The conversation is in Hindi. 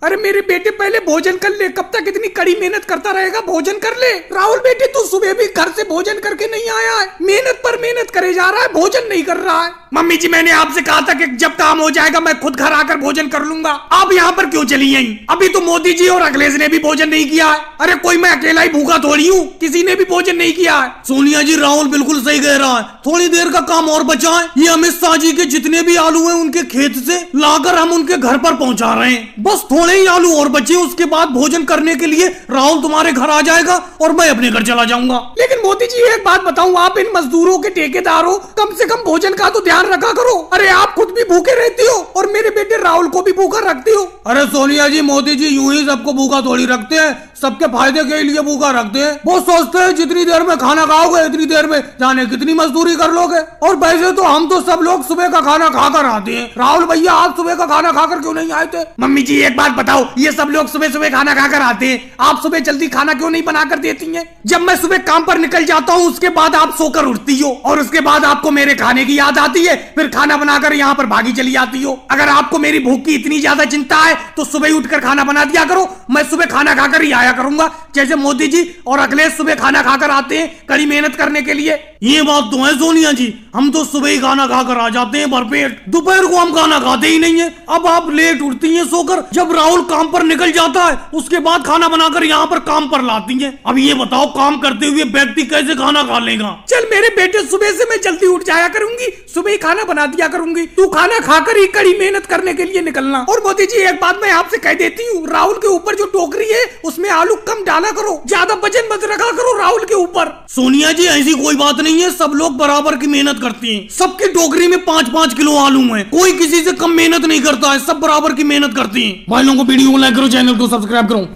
अरे मेरे बेटे पहले भोजन कर ले, कब तक इतनी कड़ी मेहनत करता रहेगा? भोजन कर ले। राहुल बेटे तू सुबह भी घर से भोजन करके नहीं आया है, मेहनत पर मेहनत करे जा रहा है, भोजन नहीं कर रहा है। मम्मी जी मैंने आपसे कहा था कि जब काम हो जाएगा मैं खुद घर आकर भोजन कर लूंगा। आप यहाँ पर क्यों चली आई? अभी तो मोदी जी और अखिलेश ने भी भोजन नहीं किया है। अरे कोई मैं अकेला ही भूखा थोड़ी हूँ, किसी ने भी भोजन नहीं किया है। सोनिया जी राहुल बिल्कुल सही कह रहा है, थोड़ी देर का काम और बचा है। ये अमित शाह जी के जितने भी आलू हैं उनके खेत से लाकर हम उनके घर पर पहुंचा रहे हैं। बस थोड़े ही आलू और बचे, उसके बाद भोजन करने के लिए राहुल तुम्हारे घर आ जाएगा और मैं अपने घर चला जाऊंगा। लेकिन मोदी जी एक बात बताऊं, आप इन मजदूरों के ठेकेदार हो, कम से कम भोजन का तो ध्यान रखा करो। अरे आप खुद भी भूखे रहती हो और मेरे बेटे राहुल को भी भूखा रखती हो। अरे सोनिया जी मोदी जी यूं ही सबको भूखा थोड़ी रखते हैं, सबके फायदे के लिए भूखा रखते हैं। वो सोचते हैं जितनी देर में खाना खाओगे इतनी देर में जाने कितनी मजदूरी कर लोगे। और वैसे तो हम तो सब लोग सुबह का खाना खाकर आते हैं। राहुल भैया आप सुबह का खाना खाकर क्यों नहीं आए थे? मम्मी जी एक बात बताओ, ये सब लोग सुबह सुबह खाना खाकर आते हैं, आप सुबह जल्दी खाना क्यों नहीं बनाकर देती हैं? जब मैं सुबह काम पर निकल जाता हूँ उसके बाद आप सोकर उठती हो और उसके बाद आपको मेरे खाने की याद आती है, फिर खाना बनाकर यहाँ पर भागी चली आती हो। अगर आपको मेरी भूख की इतनी ज्यादा चिंता है तो सुबह उठकर खाना बना दिया करो, मैं सुबह खाना खाकर ही आया करूंगा, जैसे मोदी जी और अखिलेश सुबह खाना खाकर आते हैं कड़ी मेहनत करने के लिए। ये बात तो है सोनिया जी, हम तो सुबह ही खाना खाकर आ जाते हैं भरपेट, दोपहर को हम खाना खाते ही नहीं है। अब आप लेट उठती हैं सोकर, जब राहुल काम पर निकल जाता है उसके बाद खाना बनाकर यहाँ पर काम पर लाती हैं। अब ये बताओ काम करते हुए व्यक्ति कैसे खाना खा लेगा? चल मेरे बेटे सुबह से मैं जल्दी उठ जाया करूंगी, सुबह ही खाना बना दिया करूंगी, तू खाना खाकर ही कड़ी मेहनत करने के लिए निकलना। और मोदी जी एक बात मैं आपसे कह देती हूँ, राहुल के ऊपर जो टोकरी है उसमें आलू कम डाला करो, ज्यादा वजन मत रखा करो राहुल के ऊपर। सोनिया जी ऐसी कोई बात नहीं है, सब लोग बराबर की मेहनत करते हैं। सबकी टोकरी में 5-5 किलो आलू है, कोई किसी से कम मेहनत नहीं करता है, सब बराबर की मेहनत करते हैं। भाई लोगों को वीडियो को लाइक करो, चैनल को सब्सक्राइब करो।